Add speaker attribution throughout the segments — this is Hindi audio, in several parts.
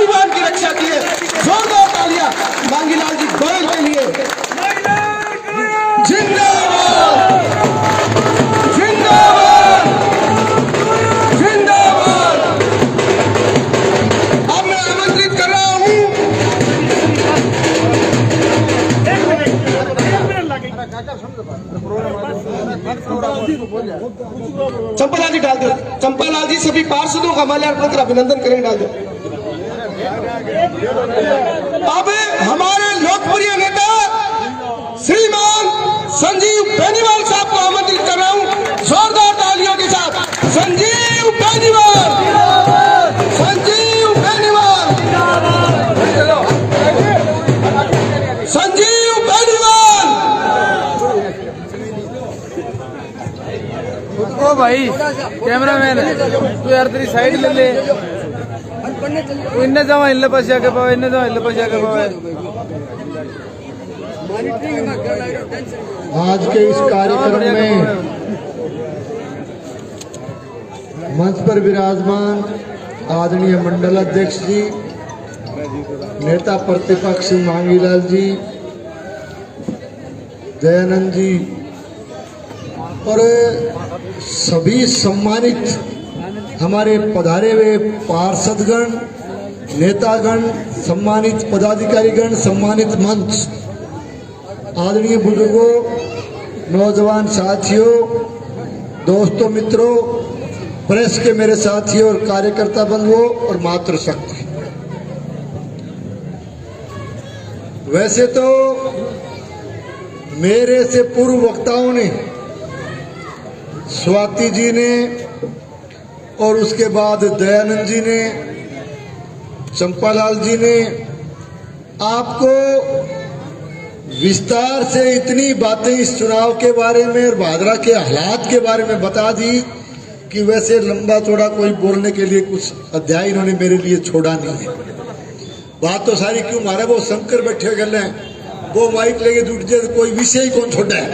Speaker 1: स्वाभिमान की रक्षा की है। जोरदार तालियां मांगीलाल जी गोयल के लिए। जिंदाबाद जिंदाबाद जिंदाबाद। अब मैं आमंत्रित कर रहा हूं चंपालाल जी, डाल दो। चंपालाल जी सभी पार्षदों का माल्यार्पण अभिनंदन करें, डाल दो। अब हमारे लोकप्रिय नेता श्रीमान संजीव बेनीवाल साहब को आमंत्रित कर रहा हूं जोरदार तालियों के साथ। संजीव बेनीवाल, संजीव बेनीवाल, संजीव बेनीवाल।
Speaker 2: ओ भाई कैमरामैन तू यार तेरी साइड ले ले। इन्ने जाओ इल्ले पास जाके पावे, इन्ने जाओ इल्ले पास जाके पावे।
Speaker 3: आज के इस कार्यक्रम में मंच पर विराजमान आदरणीय मंडल अध्यक्ष जी, नेता प्रतिपक्ष मांगीलाल जी, दयानंद जी और सभी सम्मानित हमारे पधारे हुए पार्षदगण, नेतागण, सम्मानित पदाधिकारीगण, सम्मानित मंच, आदरणीय बुजुर्गों, नौजवान साथियों, दोस्तों, मित्रों, प्रेस के मेरे साथियों और कार्यकर्ता बंधुओं और मातृशक्ति। वैसे तो मेरे से पूर्व वक्ताओं ने, स्वाति जी ने और उसके बाद दयानंद जी ने, चंपालाल जी ने आपको विस्तार से इतनी बातें इस चुनाव के बारे में और भादरा के हालात के बारे में बता दी कि वैसे लंबा चौड़ा कोई बोलने के लिए कुछ अध्याय इन्होंने मेरे लिए छोड़ा नहीं है। बात तो सारी क्यों मारे, वो शंकर बैठे गल हैं, वो माइक लेके जुट जाए, कोई विषय ही कौन छोड़ा है।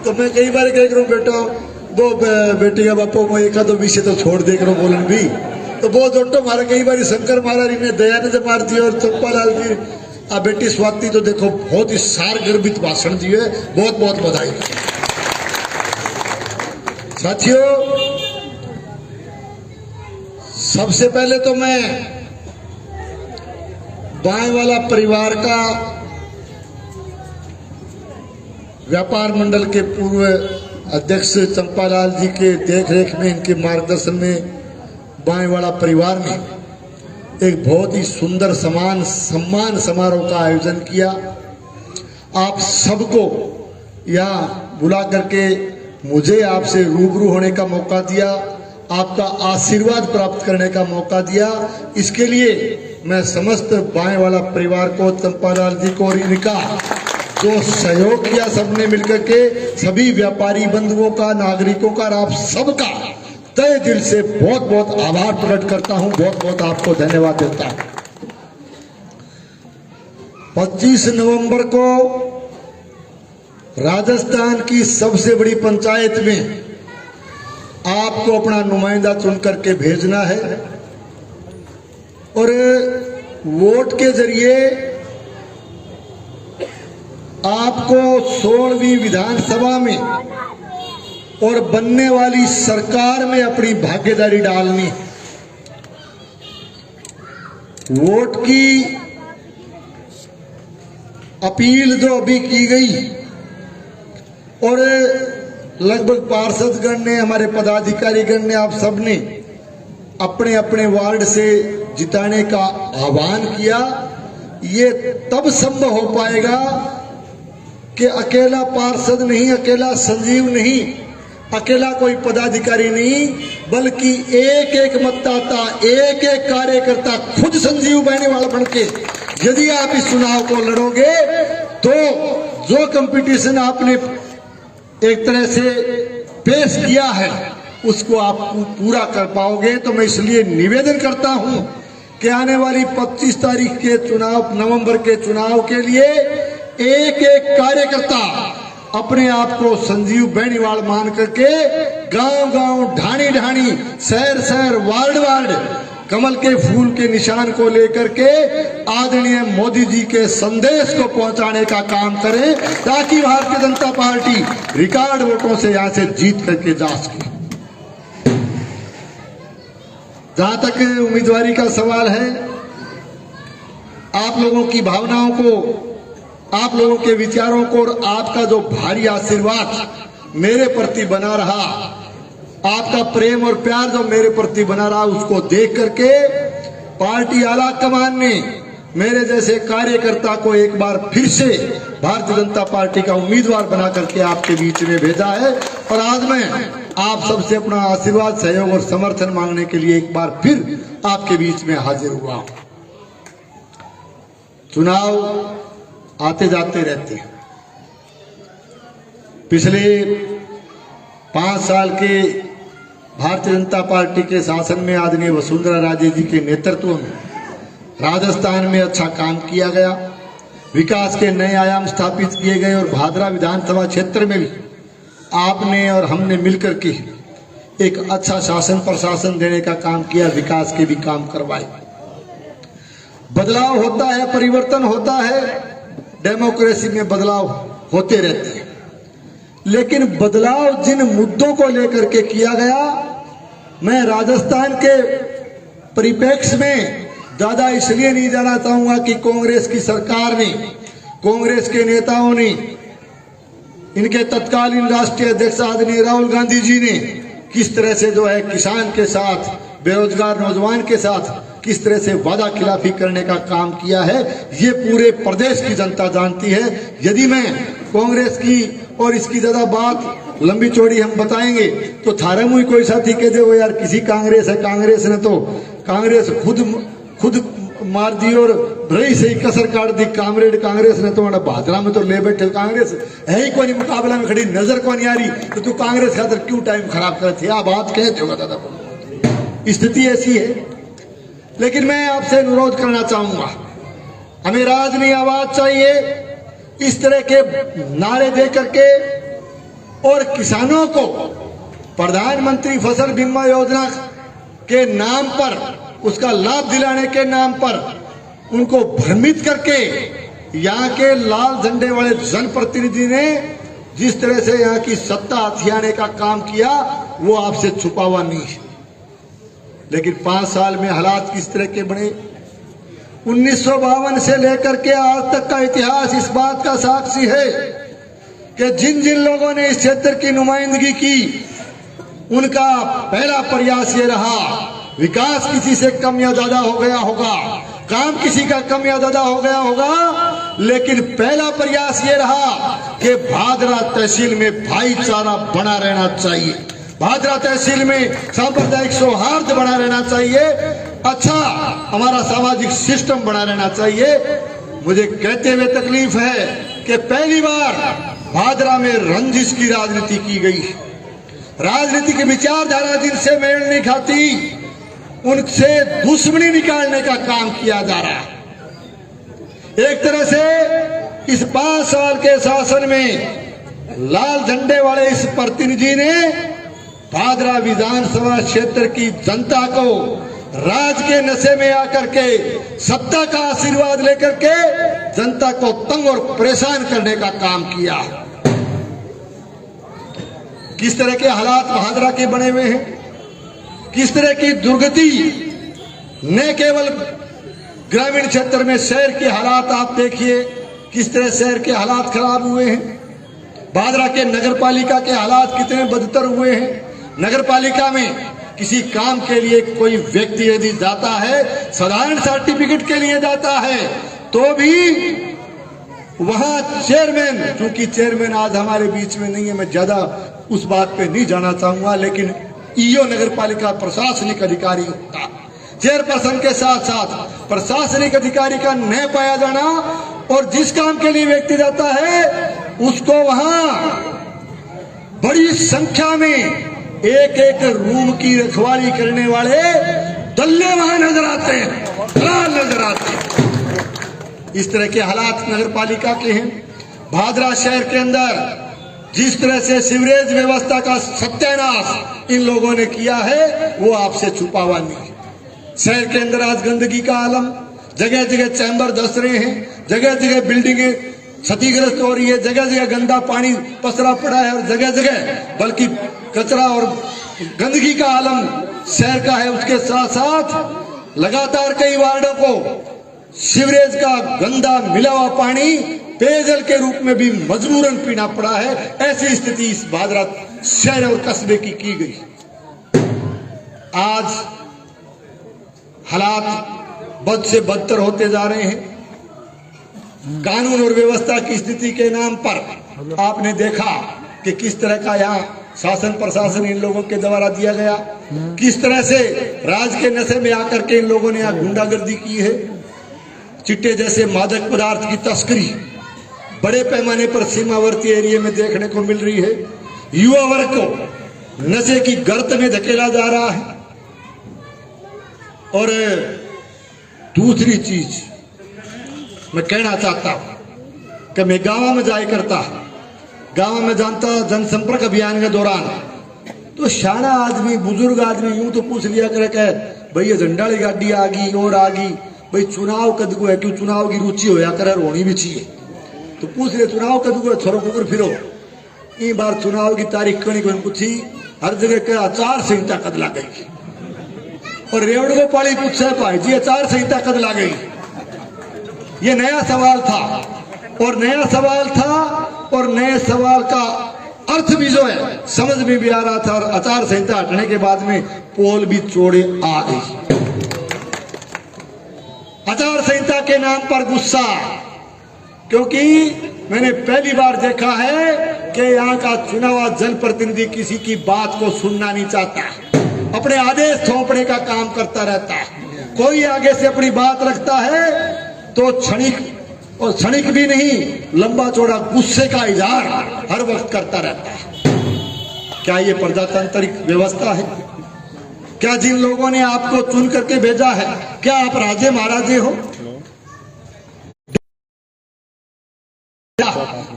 Speaker 3: तो मैं कई बार कह करूँ बेटा वो बेटी का बापो मैं एक आधो विषय तो छोड़ दे करो बोलन भी, तो वो जोटो मारा कई बार शंकर महाराज ने दयानंद मार दिया और चंपालाल जी आ बेटी स्वाति तो देखो बहुत ही सार गर्भित भाषण दिए, बहुत बहुत बधाई। साथियों, सबसे पहले तो मैं बाएं वाला परिवार का व्यापार मंडल के पूर्व अध्यक्ष चंपालाल जी के देखरेख में, इनके मार्गदर्शन में बाएं वाला परिवार ने एक बहुत ही सुंदर सम्मान समारोह का आयोजन किया। आप सबको यहाँ बुला करके मुझे आपसे रूबरू होने का मौका दिया, आपका आशीर्वाद प्राप्त करने का मौका दिया। इसके लिए मैं समस्त बाएं वाला परिवार को, चंपालाल जी को और इनका जो सहयोग किया सबने मिलकर के, सभी व्यापारी बंधुओं का, नागरिकों का, आप सबका तहे दिल से बहुत बहुत आभार प्रकट करता हूं, बहुत बहुत आपको धन्यवाद देता हूं। 25 नवंबर को राजस्थान की सबसे बड़ी पंचायत में आपको अपना नुमाइंदा चुन करके भेजना है और वोट के जरिए आपको 16वीं विधानसभा में और बनने वाली सरकार में अपनी भागीदारी डालनी। वोट की अपील जो अभी की गई और लगभग पार्षदगण ने, हमारे पदाधिकारीगण ने, आप सब ने अपने अपने वार्ड से जिताने का आह्वान किया। ये तब संभव हो पाएगा कि अकेला पार्षद नहीं, अकेला संजीव नहीं, अकेला कोई पदाधिकारी नहीं, बल्कि एक एक मतदाता, एक एक कार्यकर्ता खुद संजीव बेनीवाल बन के यदि आप इस चुनाव को लड़ोगे तो जो कंपटीशन आपने एक तरह से पेश किया है उसको आप पूरा कर पाओगे। तो मैं इसलिए निवेदन करता हूं कि आने वाली 25 तारीख के चुनाव, नवंबर के चुनाव के लिए एक एक कार्यकर्ता अपने आप को संजीव बेनीवाल मान करके गांव गांव, ढाणी ढाणी, शहर शहर, वार्ड वार्ड कमल के फूल के निशान को लेकर के आदरणीय मोदी जी के संदेश को पहुंचाने का काम करें, ताकि भारतीय जनता पार्टी रिकॉर्ड वोटों से यहां से जीत करके जा सके। जहां तक उम्मीदवारी का सवाल है, आप लोगों की भावनाओं को, आप लोगों के विचारों को और आपका जो भारी आशीर्वाद मेरे प्रति बना रहा, आपका प्रेम और प्यार जो मेरे प्रति बना रहा, उसको देख करके पार्टी आला कमान ने मेरे जैसे कार्यकर्ता को एक बार फिर से भारतीय जनता पार्टी का उम्मीदवार बना करके आपके बीच में भेजा है। और आज मैं आप सबसे अपना आशीर्वाद, सहयोग और समर्थन मांगने के लिए एक बार फिर आपके बीच में हाजिर हुआ हूं। चुनाव आते जाते रहते हैं। पिछले 5 साल के भारतीय जनता पार्टी के शासन में आदरणीय वसुंधरा राजे जी के नेतृत्व में राजस्थान में अच्छा काम किया गया, विकास के नए आयाम स्थापित किए गए और भादरा विधानसभा क्षेत्र में भी आपने और हमने मिलकर के एक अच्छा शासन प्रशासन देने का काम किया, विकास के भी काम करवाए। बदलाव होता है, परिवर्तन होता है, डेमोक्रेसी में बदलाव होते रहते हैं, लेकिन बदलाव जिन मुद्दों को लेकर के किया गया, मैं राजस्थान के परिप्रेक्ष्य में ज्यादा इसलिए नहीं जाना चाहूंगा कि कांग्रेस की सरकार ने, कांग्रेस के नेताओं ने, इनके तत्कालीन राष्ट्रीय अध्यक्ष आदरणीय राहुल गांधी जी ने किस तरह से जो है किसान के साथ, बेरोजगार नौजवान के साथ किस तरह से वादा खिलाफी करने का काम किया है, ये पूरे प्रदेश की जनता जानती है। यदि मैं कांग्रेस की और इसकी ज्यादा बात लंबी चौड़ी हम बताएंगे तो थारा मुई कोई साथी कह दे वो यार किसी कांग्रेस है, कांग्रेस ने तो कांग्रेस खुद मार दी और रही से ही कसर काट दी, कामरेड कांग्रेस ने तो भादरा में तो ले बैठे, कांग्रेस है ही कोई मुकाबला में खड़ी, नजर को नहीं आ रही, तो तू कांग्रेस खातर क्यों टाइम खराब करे थे, आप बात कहते हो दादा। स्थिति ऐसी है, लेकिन मैं आपसे अनुरोध करना चाहूंगा, हमें राजनीय आवाज चाहिए। इस तरह के नारे दे करके और किसानों को प्रधानमंत्री फसल बीमा योजना के नाम पर, उसका लाभ दिलाने के नाम पर उनको भ्रमित करके यहाँ के लाल झंडे वाले जनप्रतिनिधि ने जिस तरह से यहाँ की सत्ता हथियाने का काम किया, वो आपसे छुपा हुआ नहीं है। लेकिन 5 साल में हालात किस तरह के बने, 1952 से लेकर के आज तक का इतिहास इस बात का साक्षी है कि जिन जिन लोगों ने इस क्षेत्र की नुमाइंदगी की, उनका पहला प्रयास ये रहा, विकास किसी से कम या ज्यादा हो गया होगा, काम किसी का कम या ज्यादा हो गया होगा, लेकिन पहला प्रयास ये रहा कि भादरा तहसील में भाईचारा बना रहना चाहिए, भादरा तहसील में सांप्रदायिक सौहार्द बना रहना चाहिए, अच्छा हमारा सामाजिक सिस्टम बना रहना चाहिए। मुझे कहते हुए तकलीफ है कि पहली बार भादरा में रंजिश की राजनीति की गई, राजनीति की विचारधारा जिनसे मेल नहीं खाती उनसे दुश्मनी निकालने का काम किया जा रहा है। एक तरह से इस 5 साल के शासन में लाल झंडे वाले इस प्रतिनिधि ने भादरा विधानसभा क्षेत्र की जनता को राज के नशे में आकर के, सत्ता का आशीर्वाद लेकर के जनता को तंग और परेशान करने का काम किया। किस तरह के हालात भादरा के बने हुए हैं, किस तरह की दुर्गति, न केवल ग्रामीण क्षेत्र में शहर के हालात आप देखिए, किस तरह शहर के हालात खराब हुए हैं, भादरा के नगरपालिका के हालात कितने बदतर हुए हैं। नगरपालिका में किसी काम के लिए कोई व्यक्ति यदि जाता है, साधारण सर्टिफिकेट के लिए जाता है, तो भी वहां चेयरमैन, क्योंकि चेयरमैन आज हमारे बीच में नहीं है, मैं ज्यादा उस बात पे नहीं जाना चाहूंगा, लेकिन ईओ नगरपालिका प्रशासनिक अधिकारी होता, चेयरपर्सन के साथ साथ प्रशासनिक अधिकारी का न पाया जाना, और जिस काम के लिए व्यक्ति जाता है उसको वहां बड़ी संख्या में एक एक रूम की रखवाली करने वाले दल्ले वहां नजर आते हैं, दलाल नजर आते हैं। इस तरह के हालात नगरपालिका के हैं। भादरा शहर के अंदर जिस तरह से सीवरेज व्यवस्था का सत्यानाश इन लोगों ने किया है, वो आपसे छुपा हुआ नहीं। शहर के अंदर आज गंदगी का आलम, जगह जगह चैम्बर धस रहे हैं, जगह जगह बिल्डिंगें क्षतिग्रस्त हो रही है, जगह जगह गंदा पानी पसरा पड़ा है और जगह जगह बल्कि कचरा और गंदगी का आलम शहर का है। उसके साथ साथ लगातार कई वार्डों को सीवरेज का गंदा मिला हुआ पानी पेयजल के रूप में भी मजबूरन पीना पड़ा है। ऐसी स्थिति इस भादरा शहर और कस्बे की गई। आज हालात बद से बदतर होते जा रहे हैं। कानून और व्यवस्था की स्थिति के नाम पर आपने देखा कि किस तरह का यहाँ शासन प्रशासन इन लोगों के द्वारा दिया गया, किस तरह से राज के नशे में आकर के इन लोगों ने यहाँ गुंडागर्दी की है। चिट्टे जैसे मादक पदार्थ की तस्करी बड़े पैमाने पर सीमावर्ती एरिया में देखने को मिल रही है। युवा वर्ग को नशे की गर्त में धकेला जा रहा है। और दूसरी चीज मैं कहना चाहता हूं कि मैं गांव में जाया करता, गांव में जानता जनसंपर्क अभियान के दौरान तो शाना आदमी बुजुर्ग आदमी यूं तो पूछ लिया करे कि भाई ये झंडा वाली गाड़ी आ गई और आ गई, भाई चुनाव कद को है, क्यों चुनाव की रुचि होया करे होनी भी चाहिए। तो पूछ रहे चुनाव कद को है, छोरो कुकर फिरो। ई बार चुनाव की तारीख कणी को पूछी, हर जगह के आचार संहिता कद ला गई। और रेवड़ को पाली पूछे भाई जी आचार संहिता कद ला गई। ये नया सवाल था और नया सवाल था और नए सवाल का अर्थ भी जो है समझ में भी आ रहा था। और आचार संहिता हटने के बाद में पोल भी चौड़े आ गई। आचार संहिता के नाम पर गुस्सा, क्योंकि मैंने पहली बार देखा है कि यहाँ का चुनाव जनप्रतिनिधि किसी की बात को सुनना नहीं चाहता, अपने आदेश थोपने का काम करता रहता है। कोई आगे से अपनी बात रखता है तो क्षणिक और क्षणिक भी नहीं, लंबा चौड़ा गुस्से का इजहार हर वक्त करता रहता है। क्या ये प्रजातांत्रिक व्यवस्था है? क्या जिन लोगों ने आपको चुन करके भेजा है, क्या आप राजे महाराजे हो?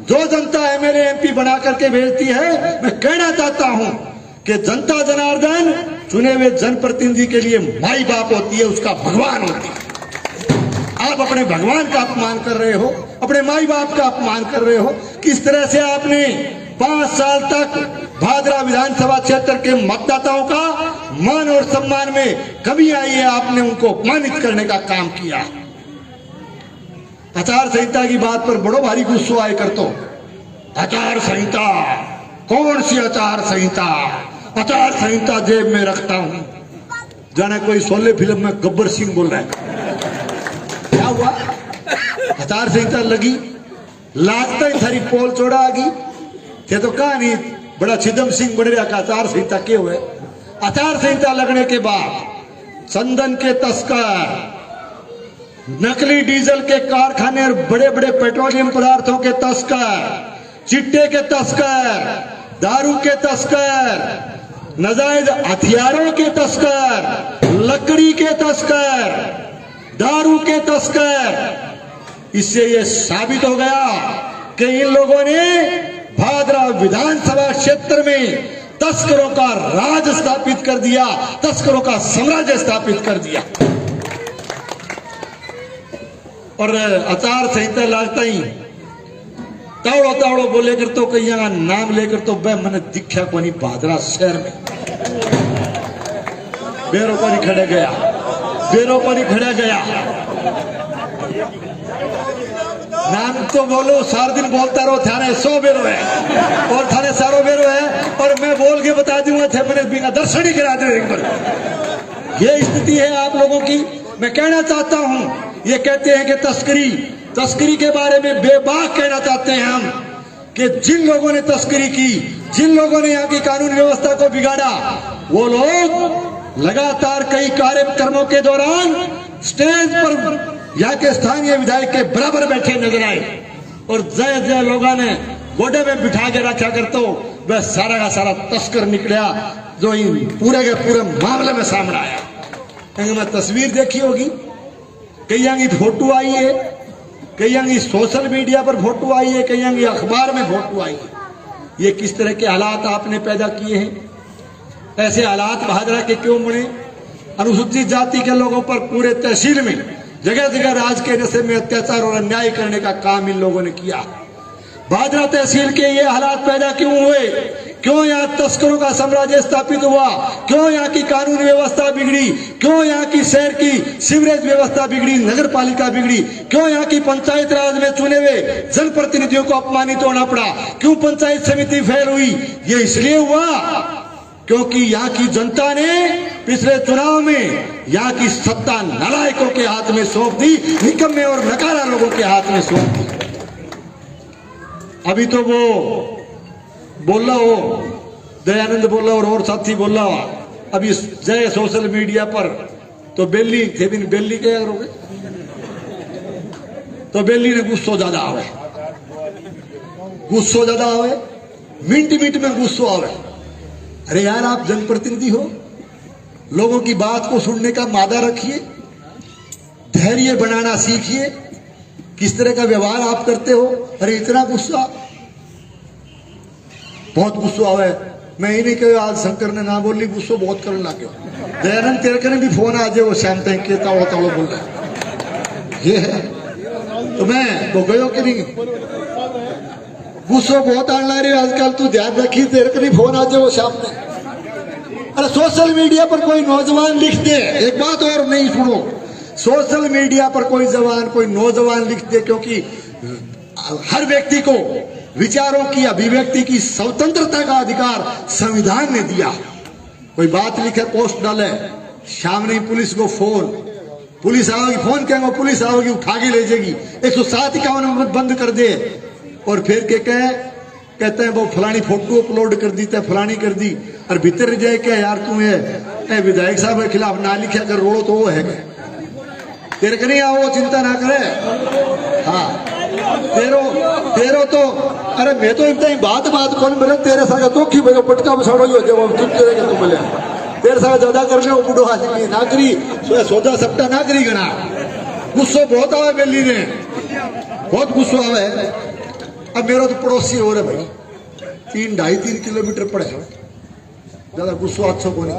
Speaker 3: जो जनता एमएलए एमपी बना करके भेजती है, मैं कहना चाहता हूं कि जनता जनार्दन चुने हुए जनप्रतिनिधि के लिए माई बाप होती है, उसका भगवान होती है। आप अपने भगवान का अपमान कर रहे हो, अपने माई बाप का अपमान कर रहे हो। किस तरह से आपने 5 साल तक भादरा विधानसभा क्षेत्र के मतदाताओं का मान और सम्मान में कमी आई है, आपने उनको अपमानित करने का काम किया। आचार संहिता की बात पर बड़ो भारी गुस्सा आए कर तो आचार संहिता, कौन सी आचार संहिता? आचार संहिता जेब में रखता हूं। जाने कोई शोले फिल्म में गब्बर सिंह बोल रहा है। क्या हुआ? आचार संहिता लगी, लागता ही थारी पोल चौड़ा आ गई थे तो कहा नहीं बड़ा छिदम सिंह बन रहा का आचार संहिता के हुए। आचार संहिता लगने के बाद चंदन के तस्कर, नकली डीजल के कारखाने और बड़े बड़े पेट्रोलियम पदार्थों के तस्कर, चिट्टे के तस्कर, दारू के तस्कर, नाजायज हथियारों के तस्कर, लकड़ी के तस्कर, दारू के तस्कर। इससे यह साबित हो गया कि इन लोगों ने भादरा विधानसभा क्षेत्र में तस्करों का राज स्थापित कर दिया, तस्करों का साम्राज्य स्थापित कर दिया। और आचार संहिता लागता ही तावड़ो तावड़ो बोले कर तो कहीं नाम लेकर तो मैंने दिखा को नहीं भादरा शहर में बेरों पर ही खड़े गया, बेरों पर ही खड़ा गया। नाम तो बोलो, सारा दिन बोलता रहो, थाने 100 बेरो है और थाने सारो बेरो है। और मैं बोल के बता दूंगा थे मैंने बिना दर्शन ही करा दे एक बार। ये स्थिति है आप लोगों की। मैं कहना चाहता हूं, ये कहते हैं कि तस्करी के बारे में बेबाक कहना चाहते हैं हम कि जिन लोगों ने तस्करी की, जिन लोगों ने यहाँ की कानून व्यवस्था को बिगाड़ा, वो लोग लगातार कई कार्यक्रमों के दौरान स्टेज पर यहाँ के स्थानीय विधायक के बराबर बैठे नजर आए और जय जय लोगों ने गोडे में बिठा के रखा कर तो वह सारा का सारा तस्कर निकला जो इन पूरे के पूरे मामले में सामने आया। मैं तस्वीर देखी होगी, कई यहाँ की फोटो आई है, कई यहाँ की सोशल मीडिया पर फोटो आई है, कई यहाँ की अखबार में फोटो आई है। ये किस तरह के हालात आपने पैदा किए हैं? ऐसे हालात भादरा के क्यों बने? अनुसूचित जाति के लोगों पर पूरे तहसील में जगह जगह राज के नशे में अत्याचार और अन्याय करने का काम इन लोगों ने किया। भादरा तहसील के ये हालात पैदा क्यों हुए? क्यों यहाँ तस्करों का साम्राज्य स्थापित हुआ? क्यों यहाँ की कानून व्यवस्था बिगड़ी? क्यों यहाँ की शहर की सीवरेज व्यवस्था बिगड़ी, नगर पालिका बिगड़ी? क्यों यहाँ की पंचायत राज में चुने हुए जनप्रतिनिधियों को अपमानित होना पड़ा? क्यों पंचायत समिति फेल हुई? ये इसलिए हुआ क्योंकि यहाँ की जनता ने पिछले चुनाव में यहाँ की सत्ता नालायकों के हाथ में सौंप दी, निकम्मे और नकारा लोगों के हाथ में सौंप दी। अभी तो वो बोल रहा हो, दयानंद बोल रहा और साथी बोल रहा हो, अभी जय सोशल मीडिया पर तो बेली थे भी बेली क्या करोगे, तो बेली ने गुस्सो ज्यादा आवे, गुस्सो ज्यादा आवे, मिनट मिनट में गुस्सो आवे। अरे यार, आप जनप्रतिनिधि हो, लोगों की बात को सुनने का मादा रखिए, धैर्य बनाना सीखिए, किस तरह का व्यवहार आप करते हो। अरे इतना गुस्सा, बहुत गुस्सा आवे। मैं ही नहीं कह, आज शंकर ने ना बोली, गुस्सो बहुत करने लगे। दयानंद तेरे कने भी फोन आ जाए, वो शाम तक के तावड़ो तावड़ो बोल रहा ये है, तो मैं तो गयो कि नहीं, गुस्सो बहुत आने रही आजकल, तू ध्यान रखी, तेरे कने फोन आ जाए वो शाम में। अरे सोशल मीडिया पर कोई नौजवान लिख दे, एक बात और नहीं सुनो, सोशल मीडिया पर कोई नौजवान लिख दे, क्योंकि हर व्यक्ति को विचारों की अभिव्यक्ति की स्वतंत्रता का अधिकार संविधान ने दिया। कोई बात लिखे, पोस्ट डाले, शाम नहीं पुलिस को फोन, पुलिस आओगी, फोन कहेंगे पुलिस आओगी, उठा के ले जाएगी, 107 नंबर बंद कर दे, और फिर के कहते हैं वो फलानी फोटो अपलोड कर दी, फलानी कर दी, और भीतर जाए क्या यार तुम्हें विधायक साहब के खिलाफ ना लिखा कर रोड़ो तो वो है तेरे को नहीं आओ, चिंता ना करे। हाँ तेरो तो, अरे मैं तो इतना ही बात कौन बोले, तेरे साथ तो की भाई पटका बसाड़ो ही हो जब चुप करेगा तुम बोले, तेरे साथ ज्यादा करने वो बुढ़ो आदमी नाकरी सोचा सबटा नाकरी गना। गुस्सो बहुत आवे बेली ने, बहुत गुस्सो आवे। अब मेरा तो पड़ोसी हो रहा भाई, 3-2.5-3 किलोमीटर पड़े, ज्यादा गुस्सो अच्छा को नहीं।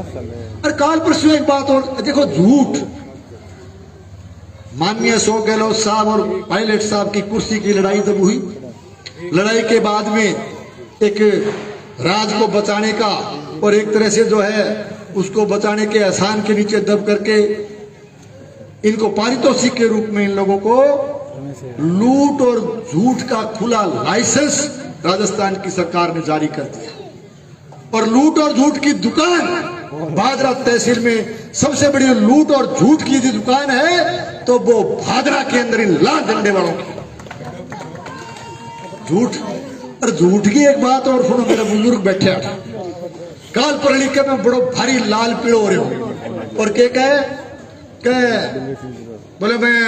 Speaker 3: अरे काल परसों एक बात और देखो, झूठ, माननीय अशोक गहलोत साहब और पायलट साहब की कुर्सी की लड़ाई जब हुई, लड़ाई के बाद में एक राज को बचाने का और एक तरह से जो है उसको बचाने के एहसान के नीचे दब करके इनको पारितोषिक के रूप में इन लोगों को लूट और झूठ का खुला लाइसेंस राजस्थान की सरकार ने जारी कर दिया। और लूट और झूठ की दुकान भादरा तहसील में सबसे बड़ी लूट और झूठ की यदि दुकान है तो वो भादरा के अंदर इन लाल झंडे वालों की झूठ। और झूठ की एक बात और सुनो, मेरे बुजुर्ग बैठे काल पर लिखे में बड़ो भारी लाल पीड़ो हो रहे हो, और के कहे बोले मैं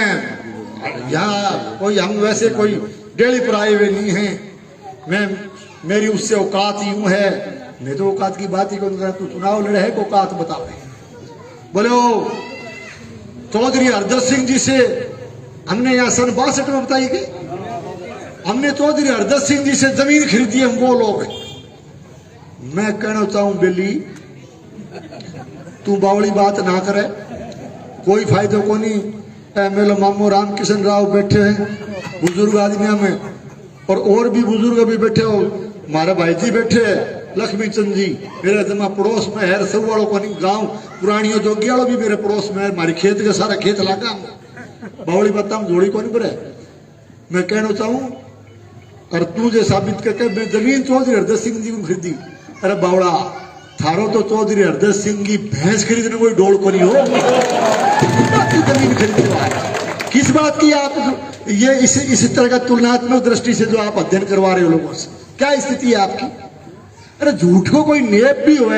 Speaker 3: यहाँ कोई, हम वैसे कोई डेली पर आए हुए नहीं हैं, मेरी उससे औकात यूं है। मैं तो औकात की बात ही कौन कर, तू चुनाव लड़े है, औकात बता रहे। बोले वो चौधरी हरदत सिंह जी से हमने यहाँ सन 62 में बताई कि हमने चौधरी हरदत सिंह जी से जमीन खरीदी है, हम वो लोग। मैं कहना चाहूं बेली, तू बावली बात ना करे, कोई फायदा को नहीं। मेरे मामू रामकिशन राव बैठे हैं, बुजुर्ग आदमी में, और भी बुजुर्ग अभी बैठे हो, हमारे भाई जी बैठे हैं, लक्ष्मी चंद जी मेरे जमा पड़ोस में है, सब वालों को नहीं, गाँव पुरानियों जोगी वालों भी मेरे पड़ोस में है, हमारे खेत के सारा खेत लगा, बावली बात जोड़ी को नहीं बरे। मैं कहना चाहूं, और तू जो साबित करके मैं जमीन चौधरी हरदत सिंह जी को खरीदी। अरे बावड़ा, थारो तो चौधरी हरदत सिंह की भैंस खरीदने कोई डोल को नहीं हो, जमीन खरीदने किस बात की आप ये इस तरह का तुलनात्मक दृष्टि से जो आप अध्ययन करवा रहे हो लोगों से, क्या स्थिति है आपकी? अरे झूठ को कोई नेप भी हो,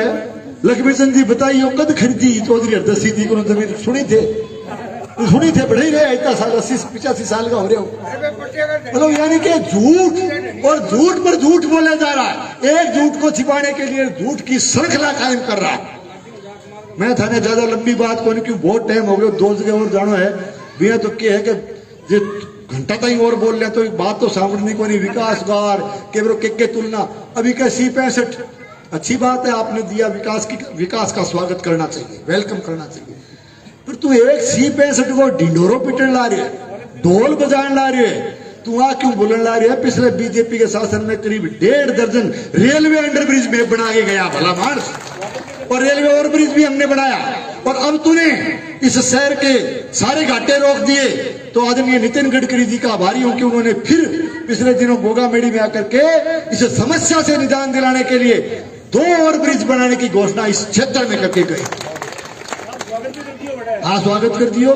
Speaker 3: लक्ष्मी चंद जी बताइए कद खरीदी चौधरी हरदत सिंह जी को जमीन? सुनी थे बढ़े ही रहे, इतना साल 80-85 साल का हो रहे हो, मतलब यानी कि झूठ और झूठ पर झूठ बोले जा रहा है, एक झूठ को छिपाने के लिए झूठ की श्रृंखला कायम कर रहा है। मैं थाने ज्यादा लंबी बात को नहीं, क्यों बहुत टाइम हो गया, 2 जगह और जाना है बिना तो क्या है कि घंटा तक और बोल रहे तो बात तो सामने को नहीं। विकास गार के तुलना अभी का C65 अच्छी बात है, आपने दिया विकास का स्वागत करना चाहिए, वेलकम करना चाहिए। फिर तू एक C65 को ढिंडोरो पिटन ला रही है, ढोल बजान ला रही है, तू आ क्यों बोलन ला रही है? पिछले बीजेपी के शासन में करीब 1.5 दर्जन रेलवे अंडरब्रिज में बना के गया भला मानस, और रेलवे ओवरब्रिज भी हमने बनाया। और अब तूने इस शहर के सारे घाटे रोक दिए। तो आदरणीय नितिन गडकरी जी का आभारी हूं कि उन्होंने फिर पिछले दिनों गोगामेड़ी में आकर के इस समस्या से निदान दिलाने के लिए 2 ओवरब्रिज बनाने की घोषणा इस क्षेत्र में करके गए। हाँ, स्वागत कर दियो।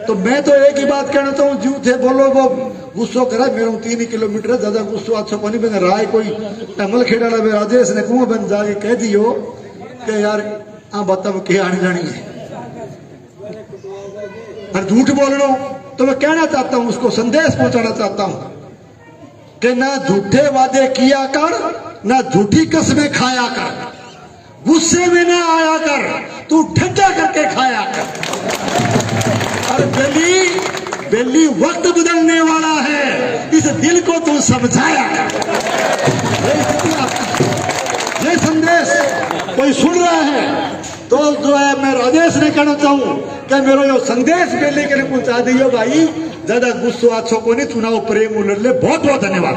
Speaker 3: तो मैं तो एक ही बात कहना चाहूँ, जीव थे बोलो वो गुस्सो करा मेरे 3 किलोमीटर है, ज्यादा गुस्सो अच्छा पानी बन राय कोई टमल खेड़ा में राजेश ने कुआं बन जाके कह दियो कि यार आ बात के आने जानी है और झूठ बोल लो। तो मैं कहना चाहता हूं, उसको संदेश पहुंचाना चाहता हूं कि ना झूठे वादे किया कर, ना झूठी कसमें खाया कर, गुस्से में ना आया कर, तू ठंडा करके खाया कर। और बेली वक्त बदलने वाला है, इस दिल को तू समझाया कर। ये संदेश कोई सुन रहा है तो जो है मैं राजेश ने कहना चाहूं कि मेरा यो संदेश बेली के लिए पहुंचा दियो भाई, ज्यादा गुस्सा अच्छो को नहीं, चुनाव प्रेम उलट ले। बहुत बहुत धन्यवाद।